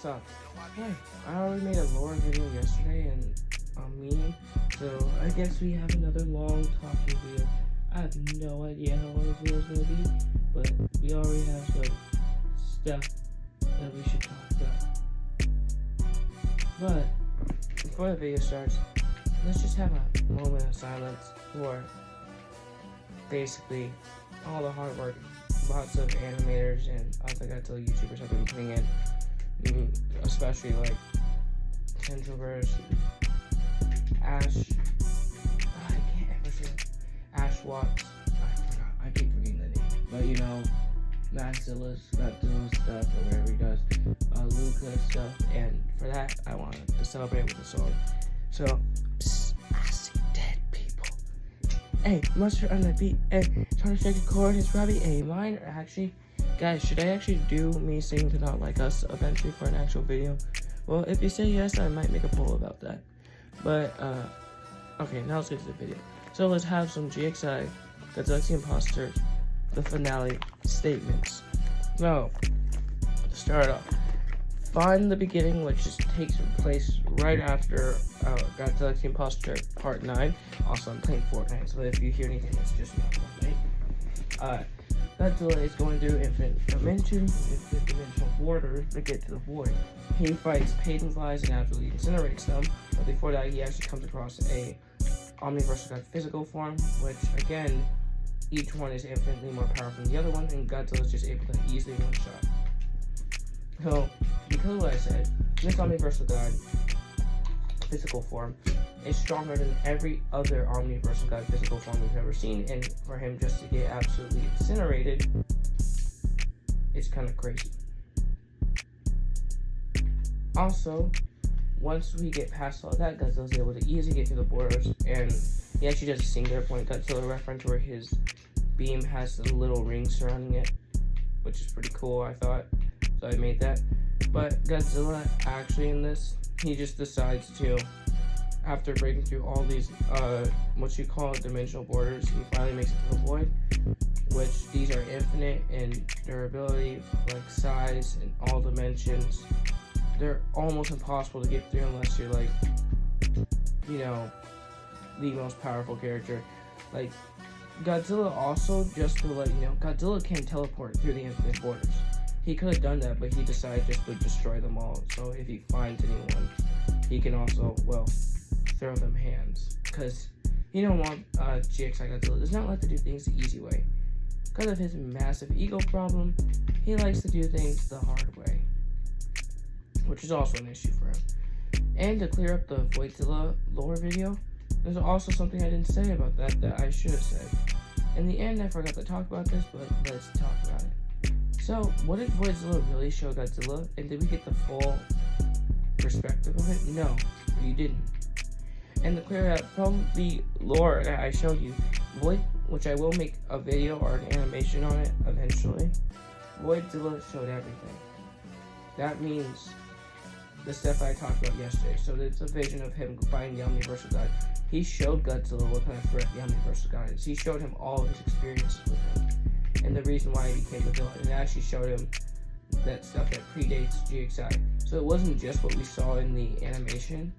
what's up? Hey, I already made a lore video yesterday and meeting, so I guess we have another long talking video. I have no idea how long this video is going to be, but we already have some stuff that we should talk about. But before the video starts, let's just have a moment of silence for basically all the hard work lots of animators and other Godzilla YouTubers have been putting in, especially like Centroverse, Ash, I can't ever say it, Ash Watts, I keep forgetting the name, but you know, Godzilla stuff or whatever he does, Luca stuff, and for that, I wanted to celebrate with a song. So, psst, I see dead people. Hey, mustard on the beat, hey, trying to shake a chord, it's probably A minor, actually. Guys, should I actually do me singing to Not Like Us eventually for an actual video? Well, if you say yes, I might make a poll about that. But, okay, now let's get to the video. So let's have some GXI, Godzilla the Imposter, the finale statements. So, to start off, find the beginning, which just takes place right after Godzilla the Imposter Part 9. Also, I'm playing Fortnite, so if you hear anything, it's just not Fortnite. Godzilla is going through infinite dimensional borders to get to the void. He fights Peyton's lies and absolutely incinerates them, but before that, he actually comes across a Omniversal God physical form, which again, each one is infinitely more powerful than the other one, and Godzilla is just able to easily one-shot. So, because of what I said, this Omniversal God physical form is stronger than every other Omniversal God physical form we've ever seen, and for him just to get absolutely incinerated, it's kind of crazy. Also, once we get past all that, Godzilla's able to easily get through the borders, and he actually does a singular point Godzilla reference where his beam has the little ring surrounding it, which is pretty cool, I thought, so I made that. But Godzilla actually in this, he just decides to, after breaking through all these, what you call dimensional borders, he finally makes it to the void, which these are infinite in durability, like size, and all dimensions. They're almost impossible to get through unless you're like, you know, the most powerful character. Like, Godzilla also, just to let you know, Godzilla can teleport through the infinite borders. He could have done that, but he decided just to destroy them all. So if he finds anyone, he can also, well, throw them hands. Because you don't want GXI Godzilla does not like to do things the easy way. Because of his massive ego problem, he likes to do things the hard way, which is also an issue for him. And to clear up the Voidzilla lore video, there's also something I didn't say about that I should have said. In the end, I forgot to talk about this, but let's talk about it. So, what did Voidzilla really show Godzilla? And did we get the full perspective of it? No, you didn't. And to clear it up, from the lore that I showed you, Void, which I will make a video or an animation on it eventually, Voidzilla showed everything. That means the stuff I talked about yesterday. So it's a vision of him fighting the Omniversal God. He showed Godzilla what kind of threat the Omniversal God is. He showed him all of his experiences with him, and the reason why he became the villain. And it actually showed him that stuff that predates GXI. So it wasn't just what we saw in the animation.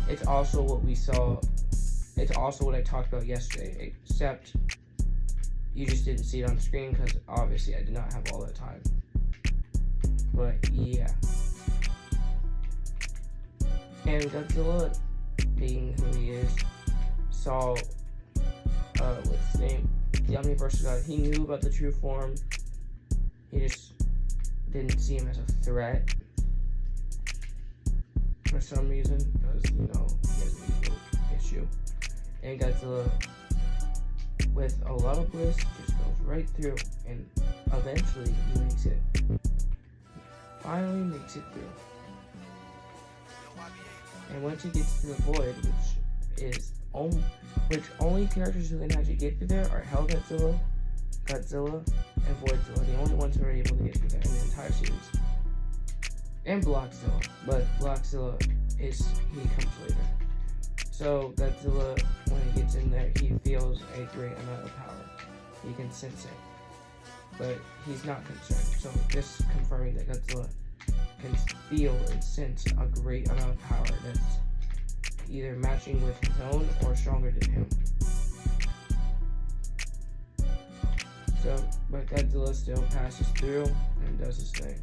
It's also what we saw. It's also what I talked about yesterday, except you just didn't see it on screen because obviously I did not have all that time. But yeah. And Godzilla, being who he is, saw, what's his name? The Omniversal God. He knew about the true form. He just didn't see him as a threat for some reason, because, you know, he has an ego issue. And Godzilla, with a lot of bliss, just goes right through, and eventually he makes it. Finally makes it through. And once he gets to the void, which only characters who can actually get through there are Hellgodzilla, Godzilla, and Voidzilla, the only ones who are able to get through there in the entire series. And Blockzilla, but Blockzilla he comes later. So Godzilla, when he gets in there, he feels a great amount of power. He can sense it. But he's not concerned. So this confirming that Godzilla can feel and sense a great amount of power that's either matching with his own or stronger than him. So, but Godzilla still passes through and does his thing.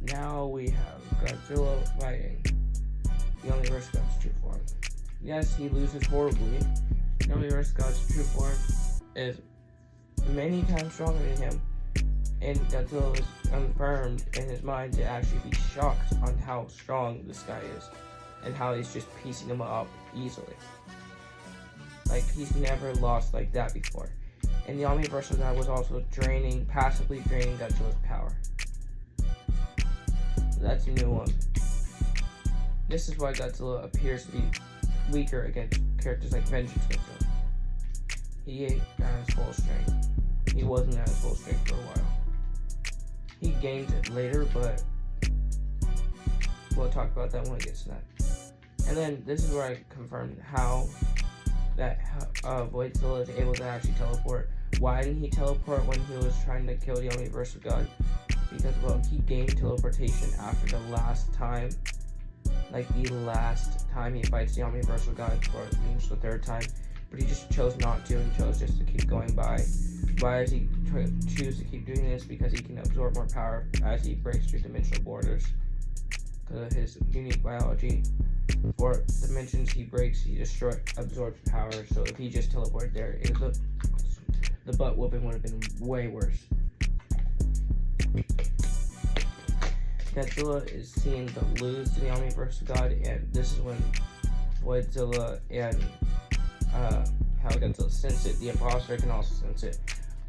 Now we have Godzilla fighting the Omniverse God's true form. Yes, he loses horribly. The Omniverse God's true form is many times stronger than him, and Godzilla is confirmed in his mind to actually be shocked on how strong this guy is and how he's just piecing him up easily. Like, he's never lost like that before. And the Omniversal God was also passively draining Godzilla's power. So that's a new one. This is why Godzilla appears to be weaker against characters like Vengeance Godzilla. He ain't at his full strength. He wasn't at his full strength for a while. He gains it later, but we'll talk about that when it gets to that. And then this is where I confirmed how Voidzilla is able to actually teleport. Why didn't he teleport when he was trying to kill the Omniversal God? Because, well, he gained teleportation after the last time. Like, the last time he fights the Omniversal God, or the third time. But he just chose not to, and chose just to keep going by. Why does he choose to keep doing this? Because he can absorb more power as he breaks through dimensional borders. Because of his unique biology. For dimensions he breaks, he absorbs power. So if he just teleported there, the butt whooping would have been way worse. Godzilla is seen to lose to the Omniversal God, and this is when Voidzilla and how Godzilla sense it. The imposter can also sense it.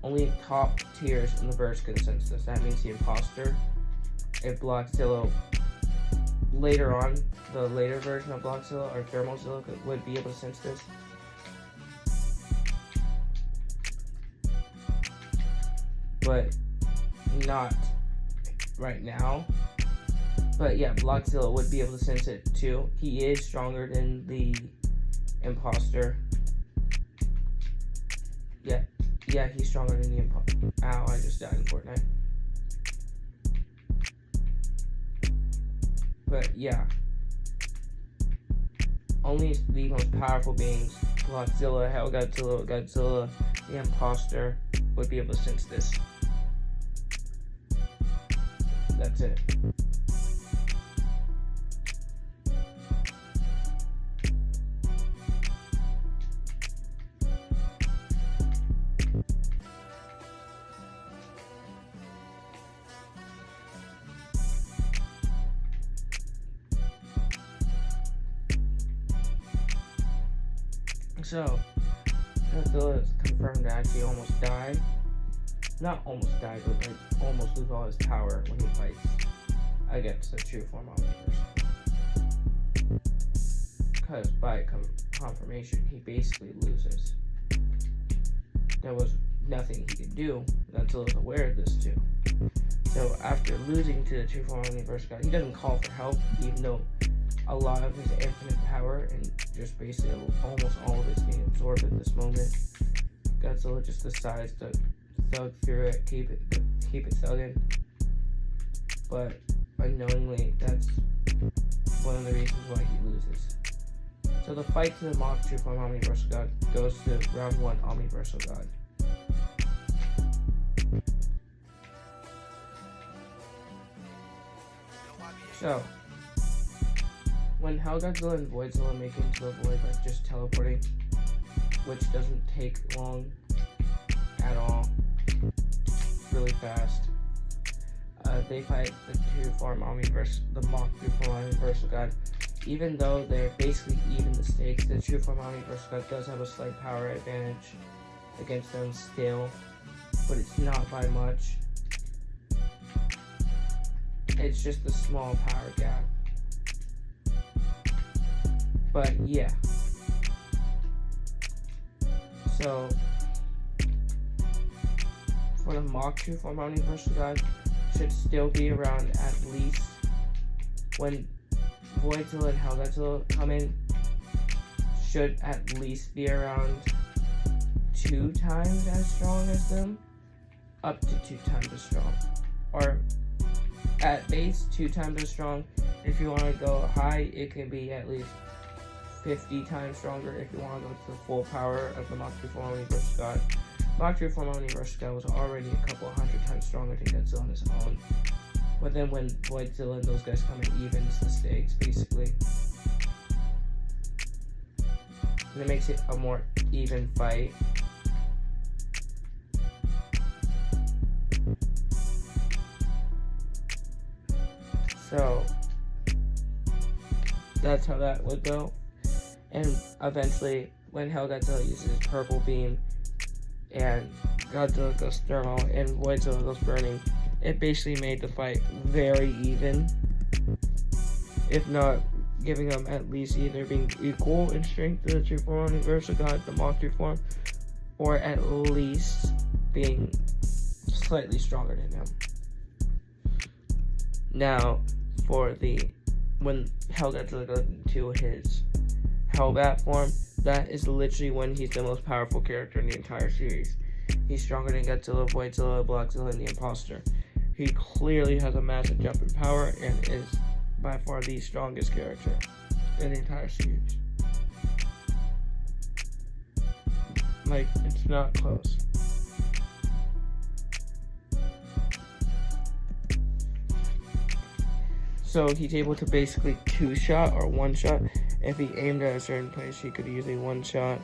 Only top tiers in the verse can sense this. That means the imposter, if Blockzilla later on, the later version of Blockzilla or Thermozilla would be able to sense this. But not right now. But yeah, Blockzilla would be able to sense it too. He is stronger than the imposter. Yeah, he's stronger than the imposter. Ow, I just died in Fortnite. But yeah. Only the most powerful beings, Godzilla, Godzilla, the imposter, would be able to sense this. That's it. So, Godzilla is confirmed to actually almost die. Not almost die, but like almost lose all his power when he fights against the true form Omniverse. Because by confirmation, he basically loses. There was nothing he could do. Godzilla was aware of this too. So after losing to the true form Omniverse God, he doesn't call for help, even though a lot of his infinite power and just basically almost all of it's being absorbed at this moment. Godzilla just decides to thug through it, keep it thugging. But unknowingly, that's one of the reasons why he loses. So the fight to the mock true form Omniversal God goes to round 1 Omniversal God. So when Godzilla and Voidzilla make it into the void by just teleporting, which doesn't take long at all, really fast, they fight the true form Omniverse, the mock true form Omniversal God. Even though they're basically even the stakes, the true form Omniversal God does have a slight power advantage against them still, but it's not by much. It's just a small power gap. But yeah. So for the mock true form Omniversal God should still be around at least when Voidzilla and Godzilla come in, should at least be around 2 times as strong as them. up to 2 times as strong. Or at base, 2 times as strong. If you want to go high, it can be at least 50 times stronger if you want to go to the full power of the Mach 3 Form Omniverse God. Mach 3 Form Omniverse God was already a couple hundred times stronger than Godzilla on his own. But then when Godzilla and those guys come, it evens the stakes, basically. And it makes it a more even fight. So, that's how that would go. And eventually, when Hellgodzilla uses his purple beam, and Godzilla goes thermal, and Godzilla goes burning, it basically made the fight very even. If not giving them at least either being equal in strength to the True Form Universal God, the Mach 3 form, or at least being slightly stronger than him. Now, for when Hellgodzilla goes into his Hellbat form, that is literally when he's the most powerful character in the entire series. He's stronger than Godzilla, Godzilla, Blockzilla, and the Imposter. He clearly has a massive jump in power and is by far the strongest character in the entire series. Like, it's not close. So he's able to basically 2-shot or 1-shot. If he aimed at a certain place, he could easily 1-shot.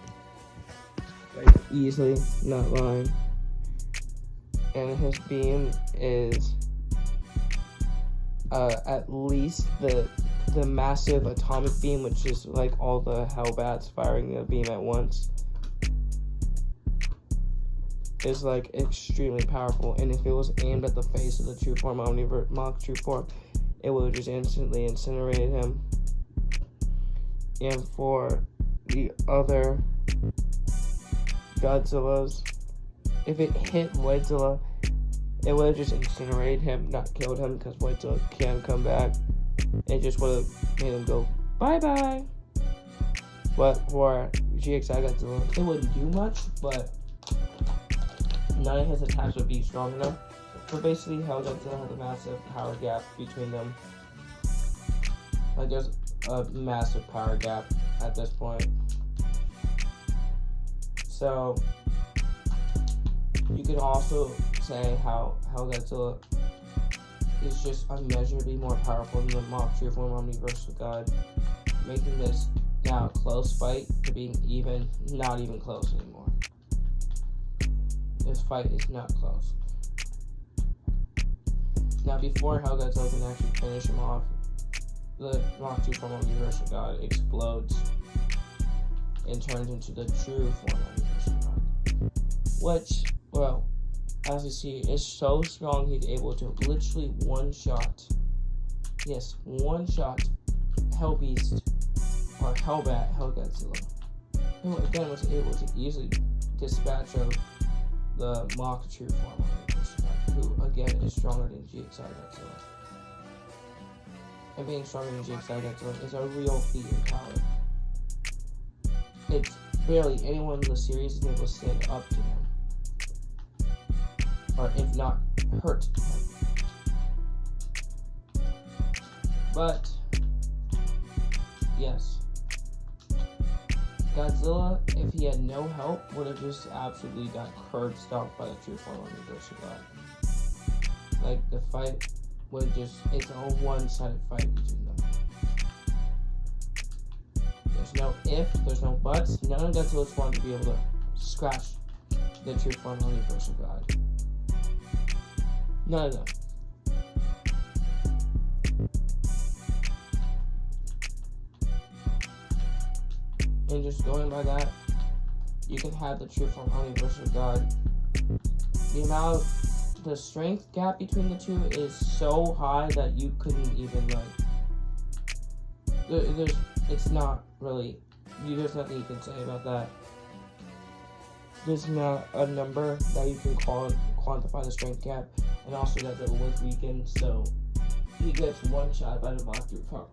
Like, easily, not lying. And his beam is at least the massive atomic beam, which is like all the Hellbats firing the beam at once, is like extremely powerful. And if it was aimed at the face of the True Form Mach True Form, it would just instantly incinerate him. And for the other Godzillas, if it hit Godzilla, it would have just incinerated him, not killed him, because Godzilla can come back. It just would have made him go bye-bye. But for GXI Godzilla, it wouldn't do much, but none of his attacks would be strong enough. So basically, Hellgodzilla has a massive power gap between them. Like, there's a massive power gap at this point. So, you can also say how Hellgodzilla is just unmeasurably more powerful than the Mach 3 Form Omniverse God, making this now a close fight to being even, not even close anymore. This fight is not close. Now, before Hellgodzilla can actually finish him off, the Mach 3 Form Omniverse God explodes and turns into the True Form Omniverse God, which, well, as you see, is so strong he's able to literally 1-shot, yes, 1-shot Hellbeast or Hellbat Hellgodzilla, who again was able to easily dispatch of the Mach True Form Omniverse God, who again is stronger than GXI Godzilla. And being stronger than GXI Godzilla is a real feat in power. It's barely anyone in the series is able to stand up to him, or if not, hurt him. But, yes, Godzilla, if he had no help, would have just absolutely got curb stomped by the True Form Omniverse God. Like, the fight would just, it's a one-sided fight between them. There's no if, there's no buts. None of Godzilla's going to be able to scratch the True Form Omniverse God. None of them. And just going by that, you can have the True Form Omniverse God. The strength gap between the two is so high that you couldn't even, like, it's not really, there's nothing you can say about that. There's not a number that you can quantify the strength gap, and also that it was weakened, so he gets 1-shot by the True Form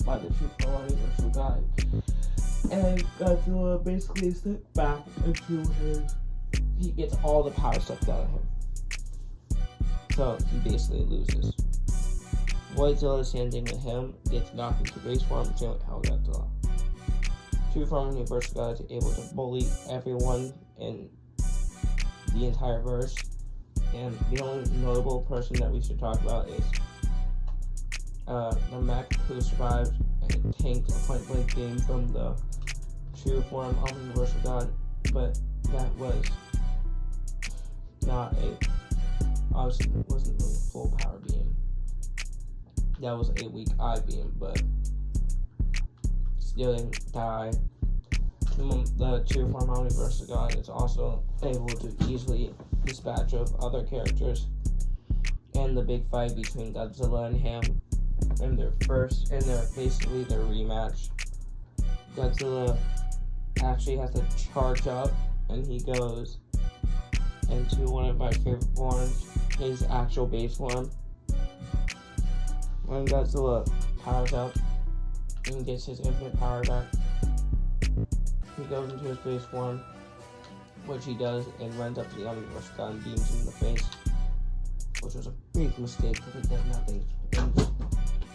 Omniverse God. And Godzilla basically is sent back into he gets all the power sucked out of him. So he basically loses. Voidzilla, the same thing with him, gets knocked into base form, same with Hellgodzilla. True Form Universal God is able to bully everyone in the entire verse. And the only notable person that we should talk about is the mech who survived and tanked a point blank game from the True Form of Universal God, but that was not obviously wasn't really a full power beam. That was a weak eye beam, but still didn't die. The True Form of Universal God is also able to easily dispatch of other characters. And the big fight between Godzilla and him in their basically their rematch. Godzilla actually has to charge up, and he goes into one of my favorite forms, his actual base form. When Godzilla powers up and gets his infinite power back, he goes into his base form, which he does, and runs up to the Omniverse God and beams him in the face, which was a big mistake because it does nothing. And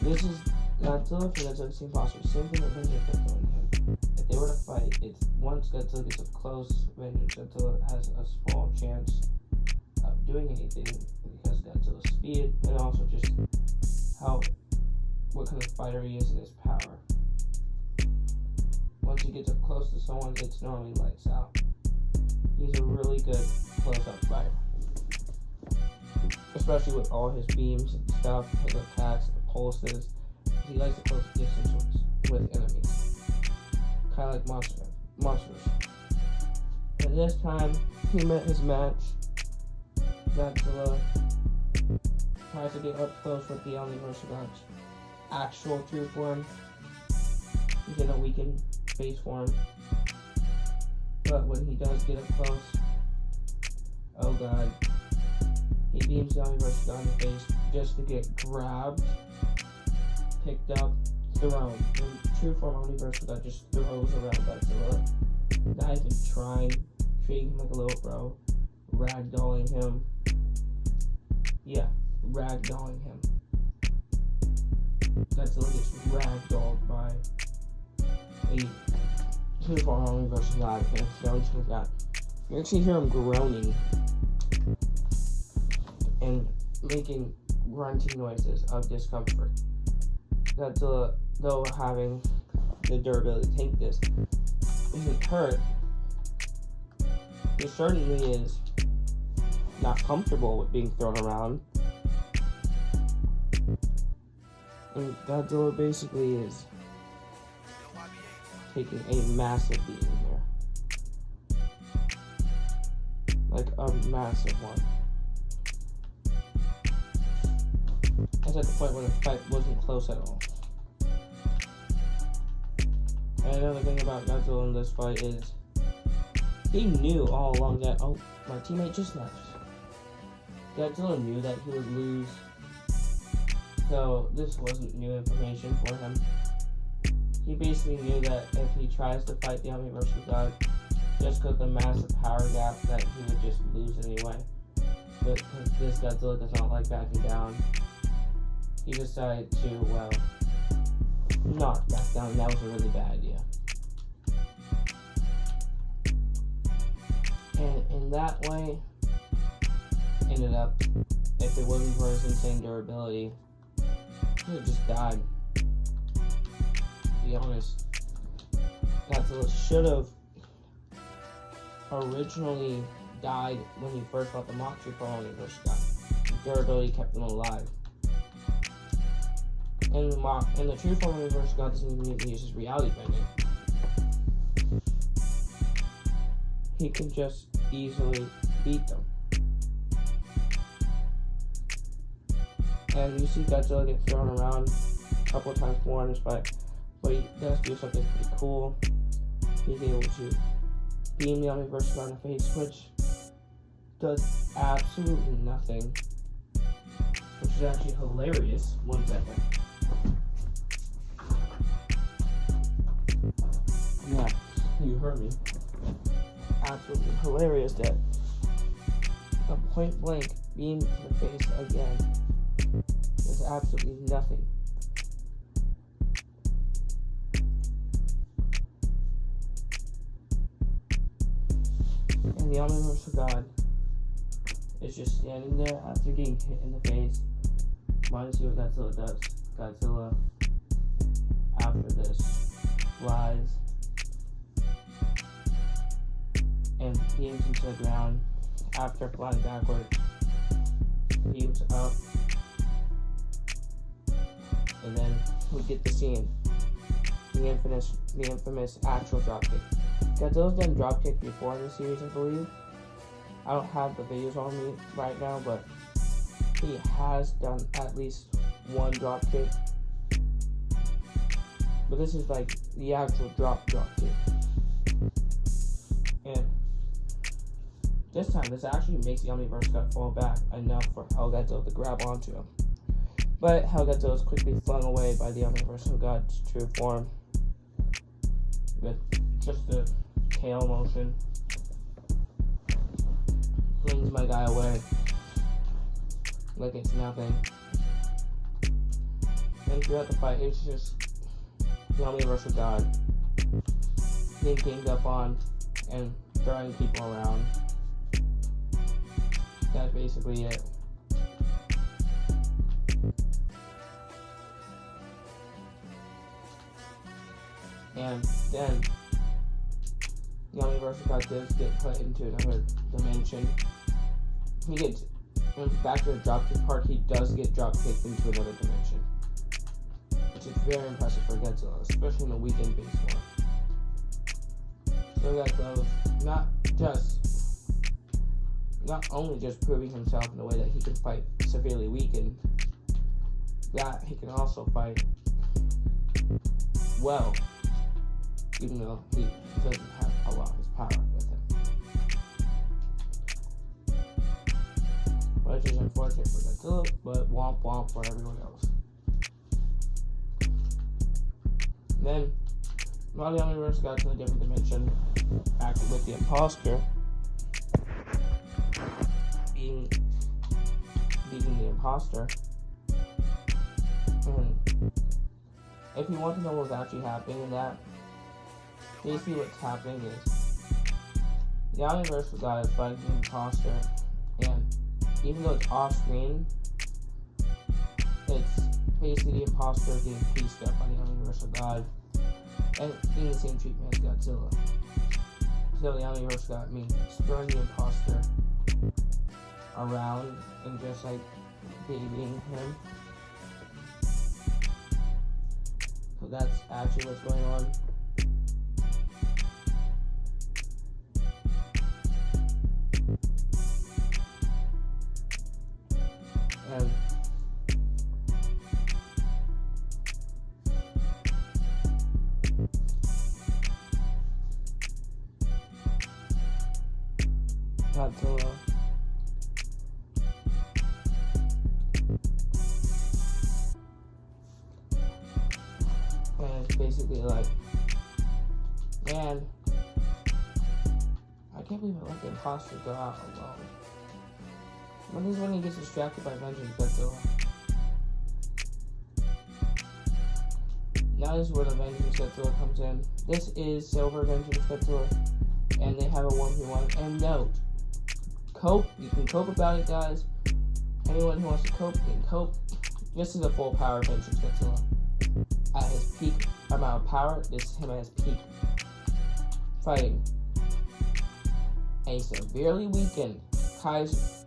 this is Godzilla for Godzilla Impossible. Same thing with Vengeance Godzilla and him. If they were to fight, it's once Godzilla gets up close, Vengeance Godzilla has a small chance of doing anything because Godzilla's speed and also just what kind of fighter he is and his power. Once he gets up close to someone, it's normally lights out. He's a really good close-up fighter. Especially with all his beams and stuff, his attacks, the pulses. He likes to close distance with enemies. Kind of like monsters. And this time, he met his match. Godzilla tries to get up close with the Omniverse God's actual true form. He's in a weakened base form. But when he does get up close, oh god, he beams the Omniverse God in the face just to get grabbed, picked up, thrown. The true form Omniverse God just throws around Godzilla, not even trying, treating him like a little bro, ragdolling him. Yeah, ragdolling him. Godzilla gets ragdolled by a true form Omniverse God and thrown to that. You actually hear him groaning and making grunting noises of discomfort. Godzilla, though having the durability to tank this, isn't hurt. He certainly is not comfortable with being thrown around. And Godzilla basically is taking a massive beating here. Like a massive one. That's at the point where the fight wasn't close at all. And another thing about Godzilla in this fight is he knew all along that, oh, my teammate just left. Godzilla knew that he would lose. So this wasn't new information for him. He basically knew that if he tries to fight the Omniverse God, just because of the massive power gap, that he would just lose anyway. But because this Godzilla does not like backing down, he decided to, well, not back down. That was a really bad idea. And in that way, ended up, if it wasn't for his insane durability, he would have just died. To be honest, Godzilla should have originally died when he first fought the Mach Tree Form Omniverse God. Durability kept him alive. And the True Form Omniverse God doesn't even need to use his reality bending. He can just easily beat them. And you see Godzilla get thrown around a couple of times more in this fight, but he does do something pretty cool. He's able to beam the Omniverse God in the face, which does absolutely nothing, which is actually hilarious. 1 second. Yeah, you heard me. Absolutely hilarious that a point blank beam to the face again. There's absolutely nothing. And the Omniverse of God is just standing there after getting hit in the face. Want to see what Godzilla does. Godzilla, after this, flies and beams into the ground. After flying backward, beams up, and then we get the scene, the infamous actual dropkick. Godzilla's done dropkick before in the series, I believe. I don't have the videos on me right now, but he has done at least one dropkick. But this is like the actual dropkick. And this time, this actually makes the Omniverse God fall back enough for Hellgodzilla to grab onto him. But Hellgodzilla is quickly flung away by the Omniverse of God's true form with just a tail motion. Flings my guy away like it's nothing. And throughout the fight, it's just the Omniverse of God being ganged up on and throwing people around. That's basically it. And then the Omniverse of God does get put into another dimension. He gets, back to the dropkick part, he does get dropkicked into another dimension. Which is very impressive for Godzilla, especially in the weekend base form. So Godzilla not only just proving himself in a way that he can fight severely weakened, that he can also fight well, even though he doesn't have a lot of his power with him. Which is unfortunate for Godzilla, but womp womp for everyone else. Then, while the Omniverse got to a different dimension, acted with the Imposter, beating the Imposter. And if you want to know what's actually happening in that, basically what's happening is the Omniverse of God is fighting the Imposter, and even though it's off screen, it's basically the Imposter getting pieced up by the Omniverse of God and getting the same treatment as Godzilla. So the Omniverse of God means throwing the Imposter around and just like babying him. So that's actually what's going on. And Godzilla and it's basically like, man, I can't believe I let the Imposter go out alone. When is when he gets distracted by Vengeance Godzilla? Now this is where the Vengeance Godzilla comes in. This is Silver Vengeance Godzilla, and they have a 1v1. And note, cope. You can cope about it, guys. Anyone who wants to cope can cope. This is a full power Vengeance Godzilla. At his peak amount of power, this is him at his peak. Fighting a severely weakened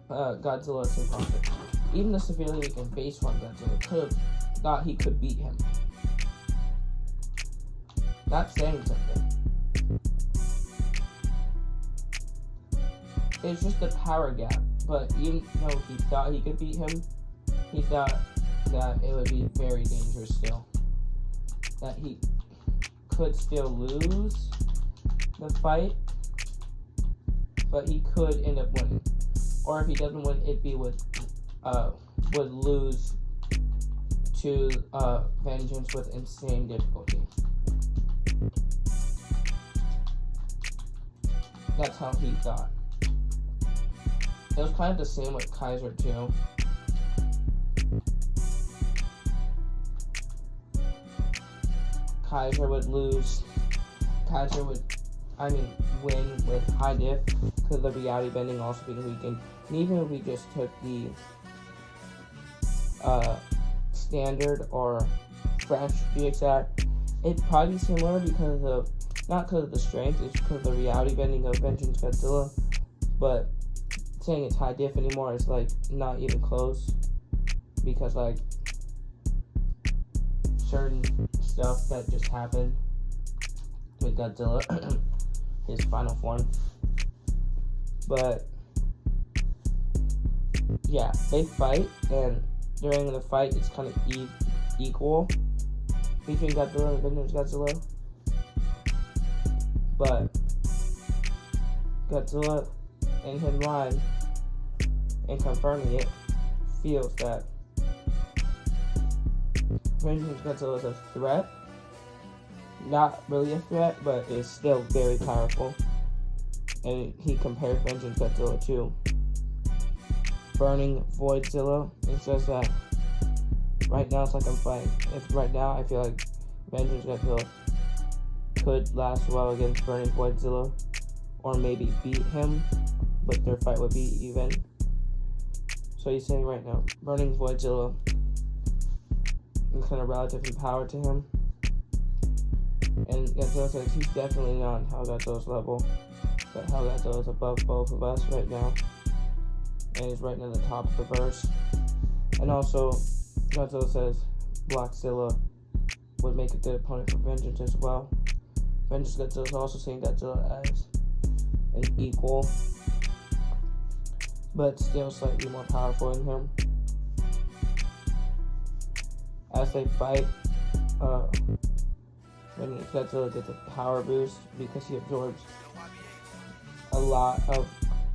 Godzilla's Imposter. Even the severely weakened base form Godzilla could have thought he could beat him. That's saying something. It's just a power gap, but even though he thought he could beat him, he thought that it would be very dangerous still. That he could still lose the fight, but he could end up winning. Or if he doesn't win, would lose to Vengeance with insane difficulty. That's how he thought. It was kind of the same with Kaiser too. Kaiser would lose. Kaiser would, win with high diff because of the reality bending also being weakened. And even if we just took the standard or fresh GXI, it'd probably be similar because of, not because of the strength, it's because of the reality bending of Vengeance Godzilla. But saying it's high diff anymore is like not even close because like certain stuff that just happened with Godzilla, his final form. But yeah, they fight, and during the fight, it's kind of equal between Godzilla and Vengeance Godzilla. But Godzilla, in his mind, and confirming it, feels that Vengeance Godzilla is a threat. Not really a threat, but is still very powerful. And he compares Vengeance Godzilla to Burning Voidzilla and says that right now it's like I'm fighting. If right now I feel like Vengeance Godzilla could last well against Burning Voidzilla, or maybe beat him, but their fight would be even. So he's saying right now, Burning Voidzilla is kind of relative in power to him. And Godzilla says he's definitely not on Hell Godzilla's level, but Hell Godzilla is above both of us right now. And he's right near the top of the verse. And also, Godzilla says Blackzilla would make a good opponent for Vengeance as well. Vengeance Godzilla is also seeing Godzilla as an equal, but still slightly more powerful than him. As they fight, Vengeance Godzilla gets a power boost because he absorbs a lot of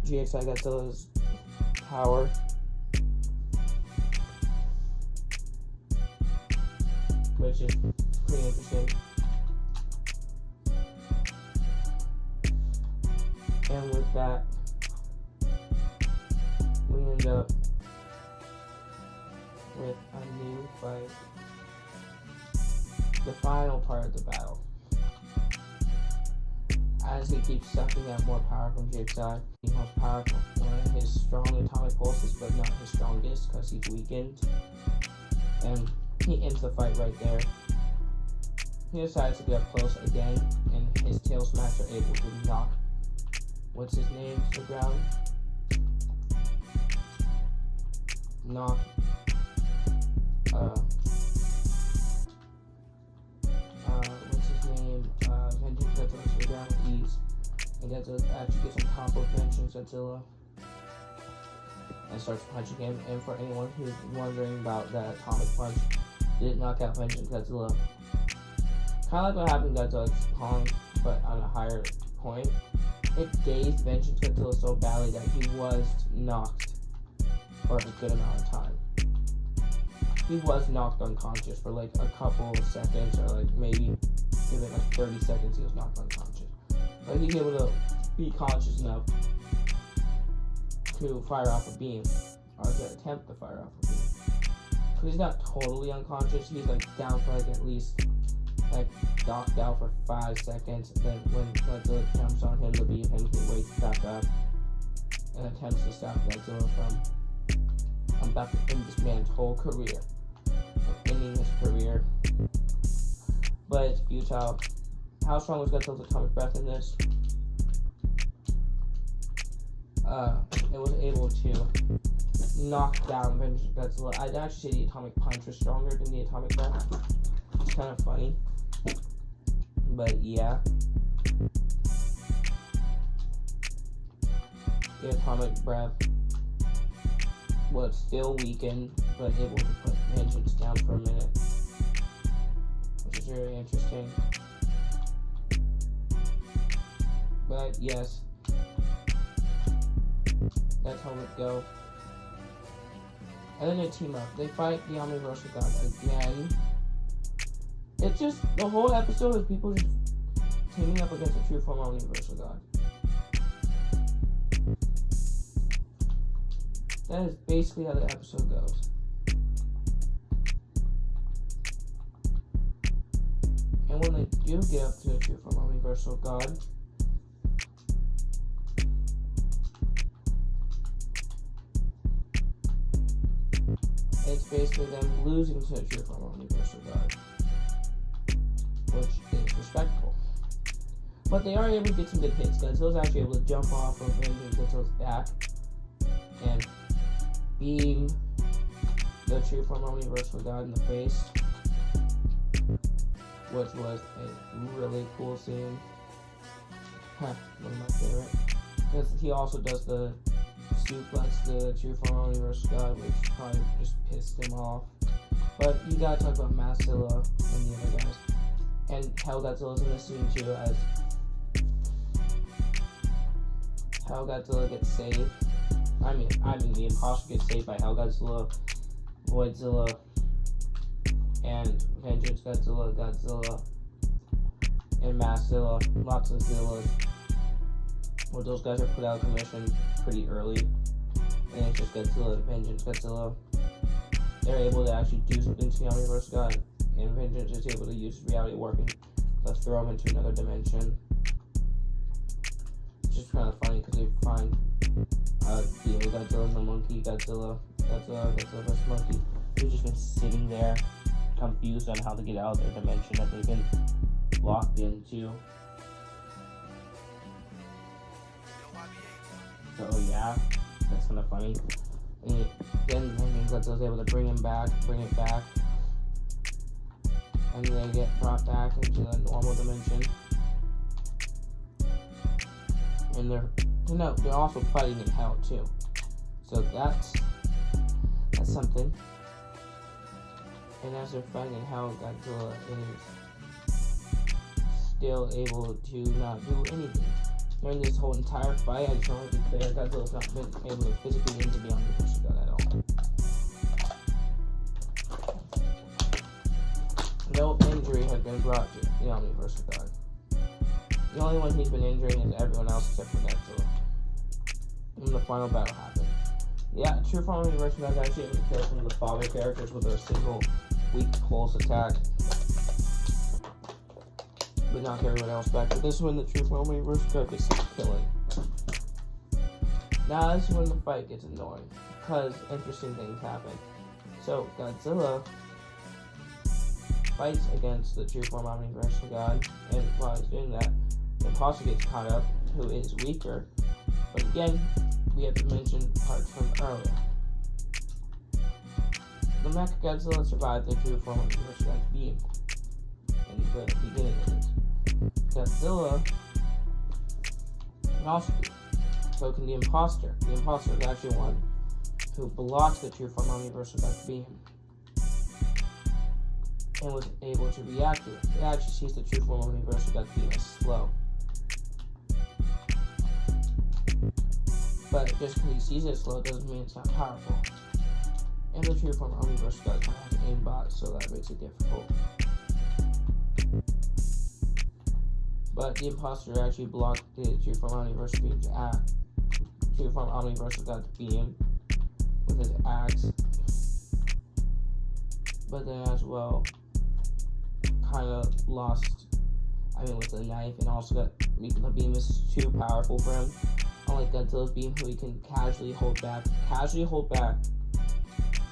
GXI Godzilla's power. Which is pretty interesting. And with that, we end up with a new fight. The final part of the battle. As he keeps sucking out more power from GXI, he's most powerful. One of his strong atomic pulses, but not his strongest because he's weakened. And he ends the fight right there. He decides to get up close again, and his tail smacks are able to knock what's his name to the ground. Knock what's his name? Vengeance Godzilla to the ground with ease. And Godzilla actually gets on top of Vengeance Godzilla and starts punching him. And for anyone who's wondering about that atomic punch, didn't knock out Vengeance Godzilla. Kind of like what happened to Godzilla Kong, but on a higher point. It dazed Vengeance Godzilla so badly that he was knocked for a good amount of time. He was knocked unconscious for like a couple of seconds, or like maybe give it like 30 seconds he was knocked unconscious. But he's able to be conscious enough to fire off a beam, or to attempt to fire off a beam. Because he's not totally unconscious, he's like down for like at least like knocked out for 5 seconds. Then when Godzilla jumps on him to beam him, he wakes back up and attempts to stop Godzilla from about to end this man's whole career, ending his career. But it's futile. How strong was Godzilla's atomic breath in this? It was able to knock down Vengeance Godzilla. I'd actually say the atomic punch was stronger than the atomic breath. It's kind of funny. But yeah. The atomic breath was still weakened, but able to put Vengeance down for a minute. Which is very interesting. But yes. That's how it go. And then they team up. They fight the Omniversal God again. It's just, the whole episode is people just teaming up against a true form Omniversal God. that is basically how the episode goes. And when they do get up to the True Form Omniversal God, it's basically them losing to the True Form Omniversal God, which is respectable. But they are able to get some good hits. Godzilla's actually able to jump off of Godzilla's back and beam the True Form Omniversal God in the face, which was a really cool scene. One of my favorite. Because he also does the suplex the True Form Omniversal God, which probably just pissed him off. But you gotta talk about Massilla and the other guys. And how Godzilla's in this scene too, as how Godzilla gets saved. I mean the imposter gets saved by Hell Godzilla, Voidzilla, and Vengeance Godzilla, and Massilla, lots of Zillas. Well, those guys are put out of commission pretty early, and it's just Godzilla and Vengeance Godzilla. They're able to actually do something to the Omniverse God, and Vengeance is able to use reality warping to throw him into another dimension. It's just kind of funny because they find Godzilla and the monkey, Godzilla vs. Monkey, who's just been sitting there confused on how to get out of their dimension that they've been locked into. So yeah, that's kind of funny. And then Godzilla's able to bring it back, and they get brought back into the normal dimension. And they're also fighting in hell too. So that's something. And as they're fighting in hell, Godzilla is still able to not do anything. During this whole entire fight, I just want to be clear, Godzilla's not been able to physically injure the Omniverse God at all. No injury has been brought to the Omniverse God. The only one he's been injuring is everyone else except for Godzilla. When the final battle happened. Yeah, True Form Omniverse God is actually able to kill some of the father characters with a single weak pulse attack. But knock everyone else back. But this is when the True Form Omniverse God gets killing. Now this is when the fight gets annoying, because interesting things happen. So Godzilla fights against the True Form Omniverse God, and while he's doing that, the imposter gets caught up, who is weaker. But again, we have to mention parts from earlier. The Mechagodzilla survived the True Form Omniverse God's beam in the beginning of this. Godzilla can also do. So can the imposter. The imposter is actually one who blocks the True Form Omniverse God's beam and was able to react to it. It actually sees the True Form Omniverse God's beam as slow. But just because he sees it slow doesn't mean it's not powerful. And the True Form Omniverse God has an aimbot, so that makes it difficult. But the imposter actually blocked the True Form Omniverse God's beam with his axe. But then as well, kind of lost, with the knife, and also got, the beam is too powerful for him. Unlike Godzilla's beam, who he can casually hold back,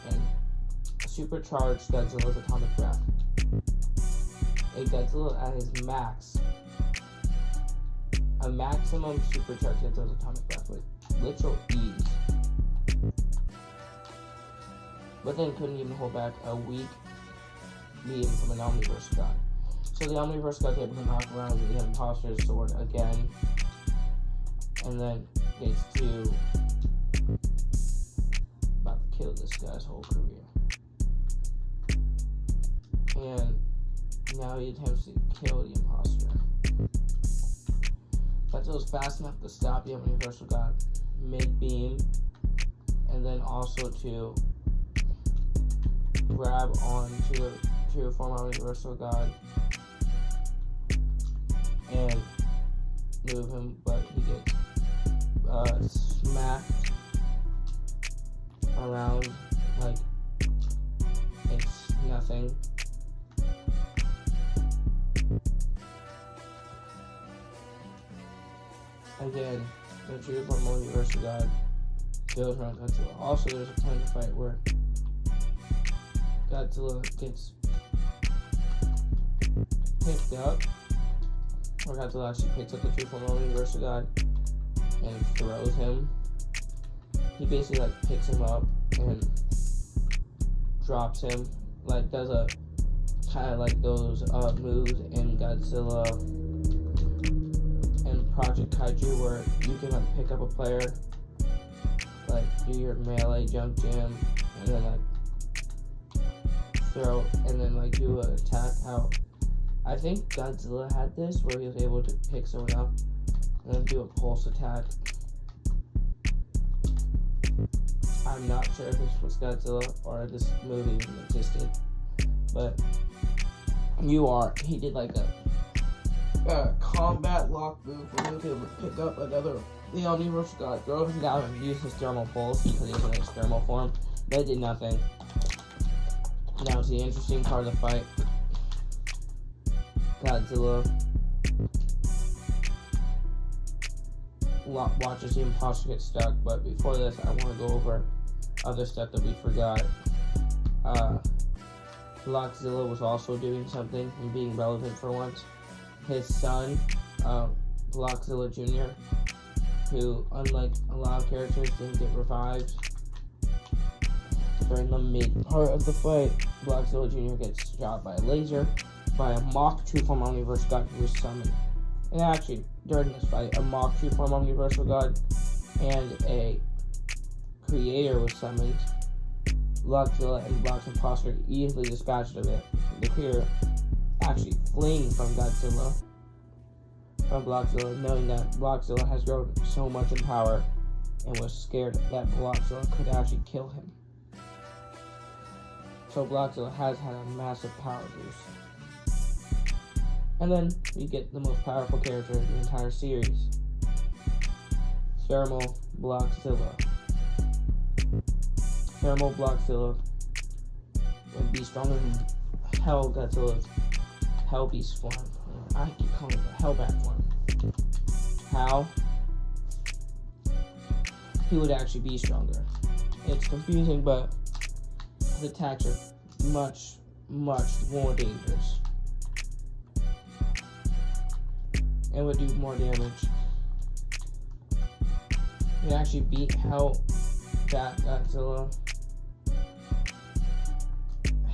and supercharge Godzilla's atomic breath. A Godzilla at his max, a maximum supercharge Godzilla's atomic breath with literal ease. But then couldn't even hold back a weak beam from an Omniverse God. So the Omniverse God's able to knock around the imposter's sword again, and then gets to about to kill this guy's whole career. And now he attempts to kill the imposter. Godzilla's fast enough to stop the Omniverse God mid-beam, and then also to grab onto the True Form Omniverse God and move him, but he gets smacked around like it's nothing. Again, the true form of Universal God goes around Godzilla. Also, there's a point of the fight where Godzilla gets picked up, or Godzilla actually picks up the true form of Universal God and throws him. He basically like picks him up and drops him, like does a kind of like those moves in Godzilla and Project Kaiju where you can like pick up a player, like do your melee jump jam, and then like throw, and then like do an attack. How I think Godzilla had this where he was able to pick someone up and then do a pulse attack. I'm not sure if this was Godzilla or this movie even existed, but he did like a combat lock move where he was able to pick up another the Universal God, throw him down and use his thermal pulse because he was in his thermal form, but it did nothing. Now it's the interesting part of the fight. Godzilla watches the imposter get stuck, but before this I want to go over other stuff that we forgot. Blockzilla was also doing something and being relevant for once. His son, Blockzilla Jr., who, unlike a lot of characters, didn't get revived. During the mid part of the fight, Blockzilla Jr. gets shot by a laser by a mock True Form Omniversal God who was summoned. And actually, during this fight, a mock True Form Omniversal God and a creator was summoned. Blockzilla and Block's imposter easily dispatched of it. The creator actually fleeing from Blockzilla, knowing that Blockzilla has grown so much in power and was scared that Blockzilla could actually kill him. So Blockzilla has had a massive power boost. And then we get the most powerful character in the entire series, Thermal Blockzilla. Thermal Blockzilla would be stronger than Hell Godzilla's Hell Beast form. I keep calling it the Hellbat form. How? He would actually be stronger. It's confusing, but his attacks are much, much more dangerous and would do more damage. He actually beat Hellbat Godzilla.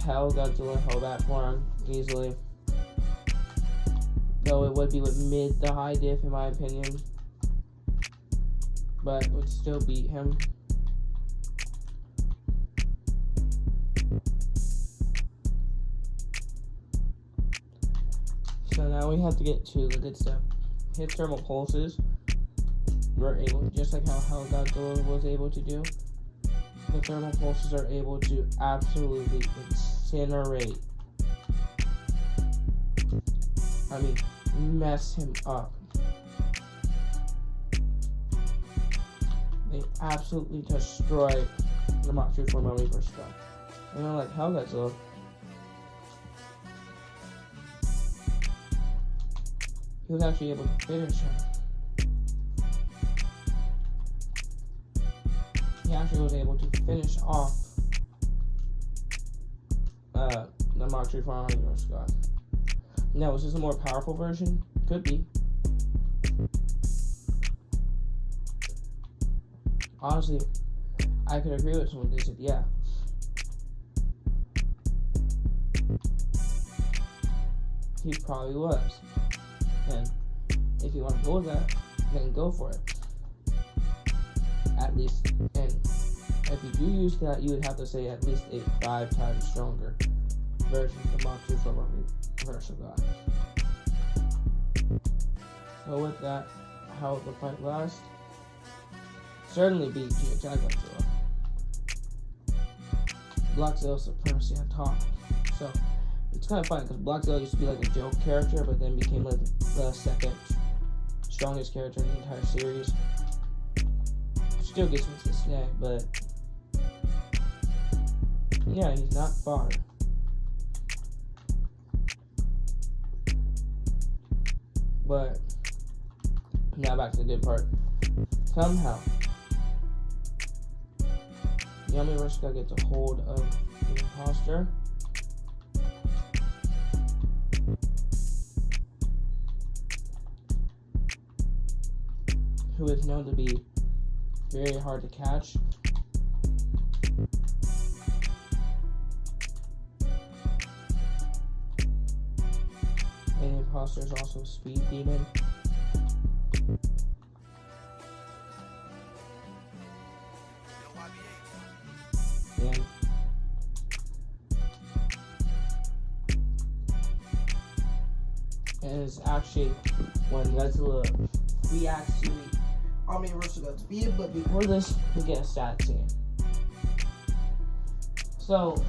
Hell Godzilla Hellbat form easily. Though it would be with mid to high diff in my opinion. But would still beat him. So now we have to get to the good stuff. His thermal pulses were able, just like how Hell Godzilla was able to do. The thermal pulses are able to absolutely incinerate. I mean, mess him up. They absolutely destroy the Mach 2 Form Omniverse stuff. You know, like Hell Godzilla. He was actually able to finish him. He actually was able to finish off the Mach 2 Form Omniverse God. Now, is this a more powerful version? Could be. Honestly, I could agree with someone. They said, yeah. He probably was. And if you want to go with that, then go for it. At least, and if you do use that, you would have to say at least a 5 times stronger version of the Mach 2 Form Omniverse God. So with that, how the fight lasts, certainly beat GHI Godzilla. Blockzilla's supremacy on top. So it's kind of funny because Blockzilla used to be like a joke character, but then became like the second strongest character in the entire series. Still gets me to this day, but Yeah, he's not far. But now back to the good part. Somehow, Yami Rushka gets a hold of the imposter. Who is known to be very hard to catch. And the imposter is also a speed demon. And it's actually when Godzilla reacts to Army versus Godzilla, but before this, we get a stat scene. So,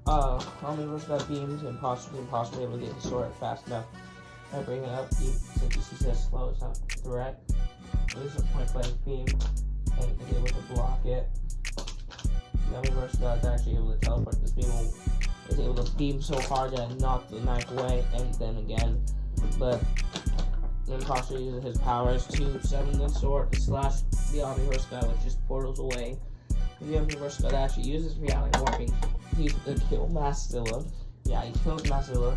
Army versus Godzilla beams, imposter able to get the sword fast enough. I bring it up, since he says slow, it's not a threat. There's a point blank beam, and is able to block it. Army versus Godzilla is actually able to teleport this beam. Is able to beam so hard that it knocked the knife away, and then again, but the imposter uses his powers to summon the sword to slash the Omniverse God, which just portals away. The Omniverse God actually uses reality warping. He uses to kill Masszilla. Yeah, he kills Masszilla.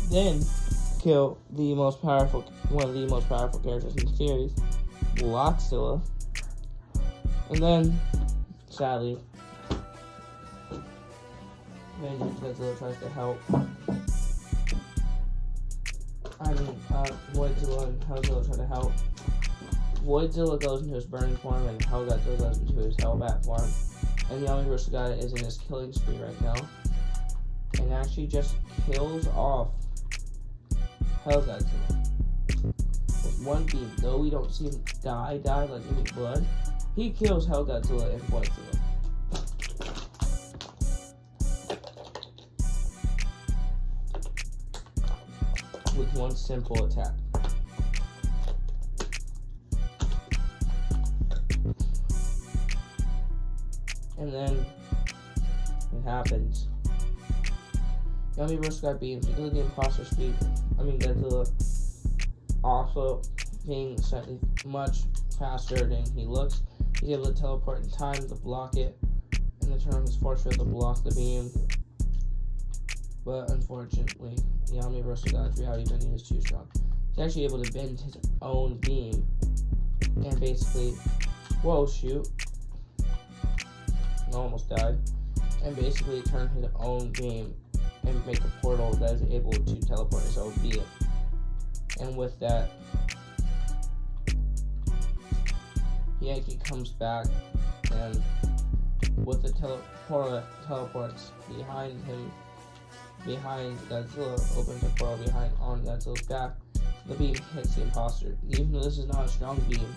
Then kill the most powerful, one of the most powerful characters in the series, Lockzilla. And then, sadly, Godzilla tries to help. Voidzilla and Hellgodzilla try to help. Voidzilla goes into his burning form, and Hellgodzilla goes into his Hellbat form. And the Omniverse God is in his killing spree right now, and actually just kills off Hellgodzilla with one beam. Though we don't see him die like any blood, he kills Hellgodzilla and Voidzilla. With one simple attack. And then it happens. Yami Rush got beams because of the imposter speed. Godzilla also being slightly much faster than he looks. He's able to teleport in time to block it, and then turn on his force field to block the beam. But unfortunately, the Omniverse God's reality bending is too strong. He's actually able to bend his own beam and basically, whoa, shoot. I almost died. And basically turn his own beam and make a portal that is able to teleport his own being. And with that, he actually comes back, and with the portal that teleports behind him, behind Godzilla, opens a portal on Godzilla's back. The beam hits the imposter. Even though this is not a strong beam,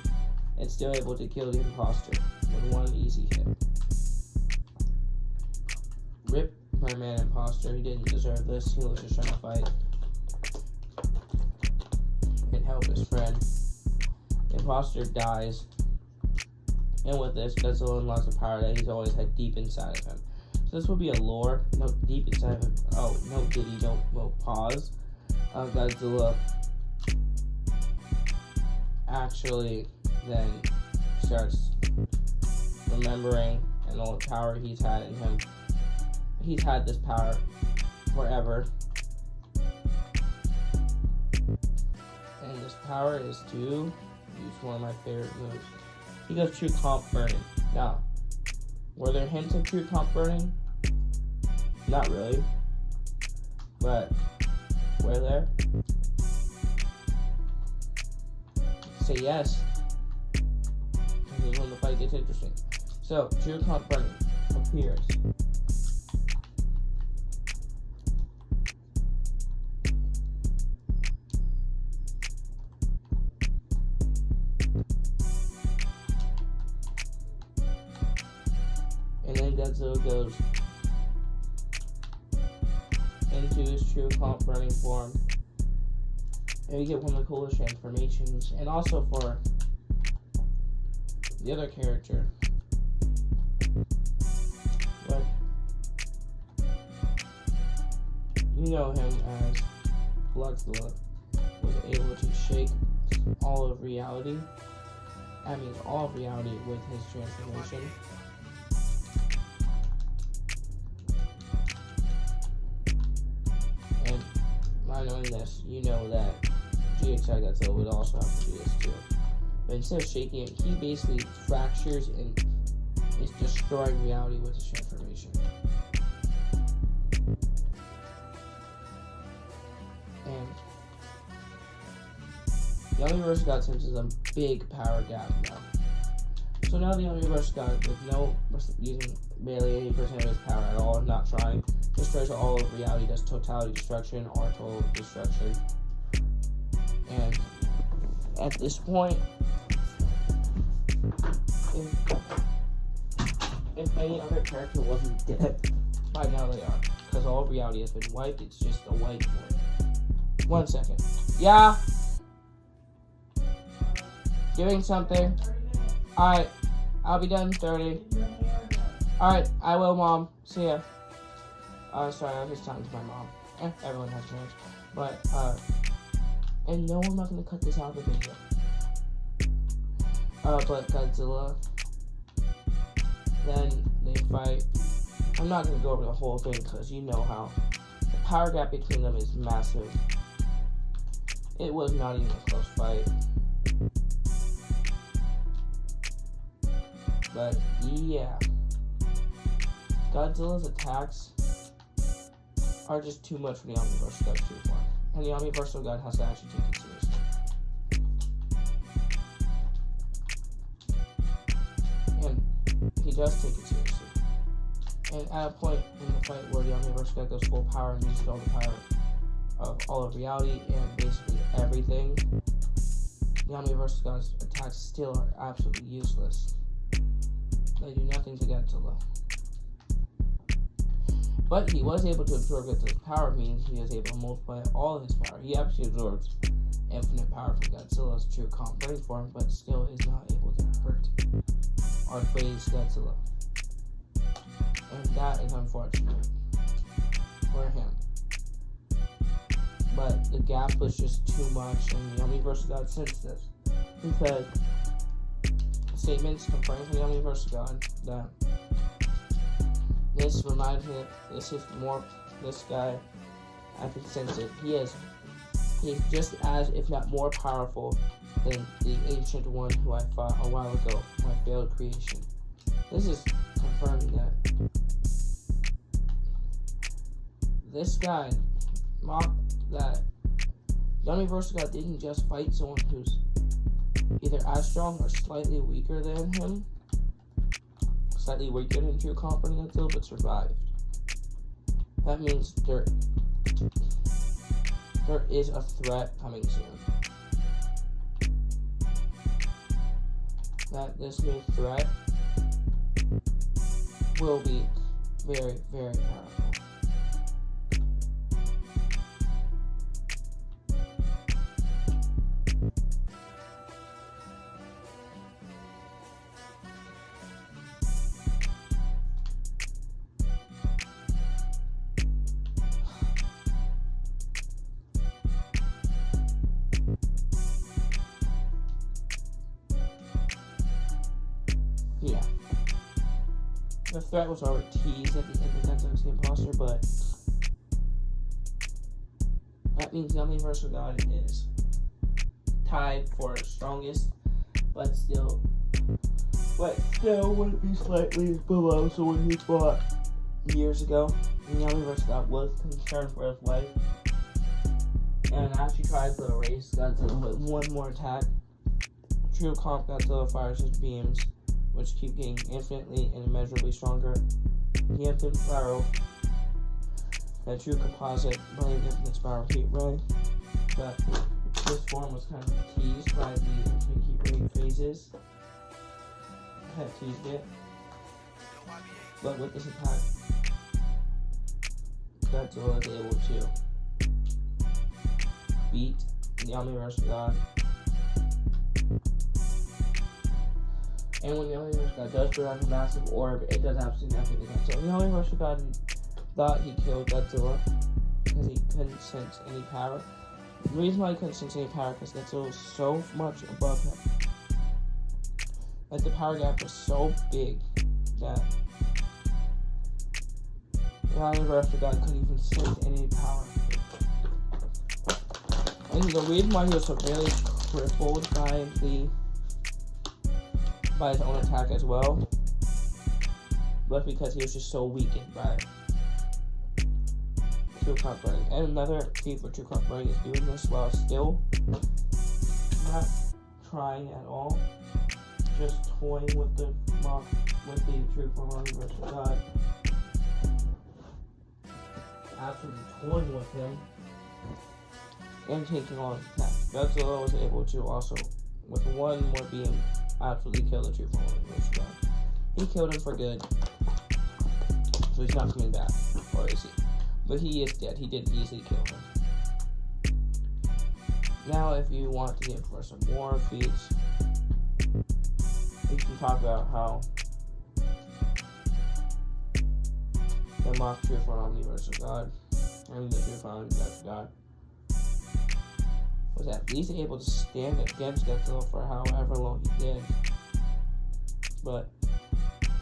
it's still able to kill the imposter with one easy hit. Rip my man imposter, he didn't deserve this. He was just trying to fight and help his friend. The imposter dies, and with this, Godzilla unlocks a power that he's always had deep inside of him. So this will be a lore, no, deep inside of him. Oh, no diddy, no pause. Godzilla actually then starts remembering an old power he's had in him. He's had this power forever. And this power is to use one of my favorite moves. He goes True Comp Burning. Now, were there hints of True Comp Burning? Not really. But, were there? Say yes. This is when the fight gets interesting. So, True Comp Burning appears. And then Godzilla goes into his True Comp Burning form. And we get one of the coolest transformations. And also for the other character, you know him as Godzilla, was able to shake all of reality. I mean, all of reality with his transformation. And by knowing this, you know that GXI Godzilla would also have to do this too. But instead of shaking it, he basically fractures and is destroying reality with his transformation. And the Omniverse God senses a big power gap now. So now the Omniverse God, with using barely 80% of his power at all, not trying, destroys all of reality, does totality destruction or total destruction. And at this point, if any other character wasn't dead, by now they are. Because all of reality has been wiped, it's just a whiteboard. 1 second. Yeah? Doing something. Alright, I'll be done in 30. Alright, I will, Mom. See ya. Sorry, I was just talking to my mom. Everyone has parents. But, and no, I'm not gonna cut this out of the video. But Godzilla, then they fight. I'm not gonna go over the whole thing because you know how the power gap between them is massive. It was not even a close fight. But yeah, Godzilla's attacks are just too much for the Omniverse God to perform. And the Omniverse God has to actually take it seriously. And he does take it seriously. And at a point in the fight where the Omniverse God goes full power and uses all the power of all of reality and basically everything, the Omniverse God's attacks still are absolutely useless. They do nothing to Godzilla. But he was able to absorb Godzilla's power, meaning he was able to multiply all of his power. He actually absorbs infinite power from Godzilla's true calm brain form, but still is not able to hurt or phase Godzilla. And that is unfortunate for him. But the gap was just too much, and the Omniverse God sensed this. Because statements confirming from the Omniverse God that this reminds me that this guy, I can sense it. He's just as, if not more powerful than the ancient one who I fought a while ago, my failed creation. This is confirming that this guy, that the Omniverse God didn't just fight someone who's either as strong or slightly weaker than him, slightly weaker than true confidence Godzilla, but survived. That means there is a threat coming soon. That this new threat will be very, very powerful. Yeah. The threat was already teased at the end of Godzilla's the Imposter, but that means the Omniverse God is tied for strongest, but still would be slightly below someone he fought years ago. And the Omniverse God was concerned for his life, and actually tries to erase Godzilla with one more attack. True Comp Godzilla fires his beams, which keep getting infinitely and immeasurably stronger. The infinite spiral, that true composite, brilliant infinite spiral heat ray. But this form was kind of teased by the infinite heat ray phases. I had teased it. But with this attack, Godzilla is able to beat the Omniverse God. And when the Omniverse God does throw out a massive orb, it does absolutely nothing to Godzilla. The Omniverse God thought he killed Godzilla, because because he couldn't sense any power. The reason why he couldn't sense any power because Godzilla was so much above him. Like the power gap was so big that the rest of God couldn't even sense any power. And the reason why he was severely crippled by his own attack as well was because he was just so weakened by True Crop Burning. And another feat for True Crop Burning is doing this while still not trying at all, just toying with the True Crop Burning versus God. Absolutely toying with him and taking on his attack. Godzilla was able to also, with one more beam, absolutely kill the True Crop Burning versus God. He killed him for good, so he's not coming back, or is he? But he is dead. He did easily kill him. Now, if you want to get for some more feats, we can talk about how the Mock True Form Omniverse of God, and the True Form Omniverse of God, was at least able to stand against Godzilla for however long he did. But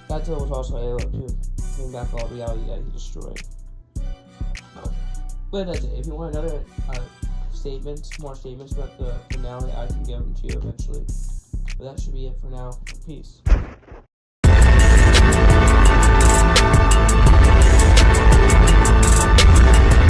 Godzilla was also able to bring back all reality that he destroyed. But that's it. If you want another more statements about the finale, I can give them to you eventually. But that should be it for now. Peace.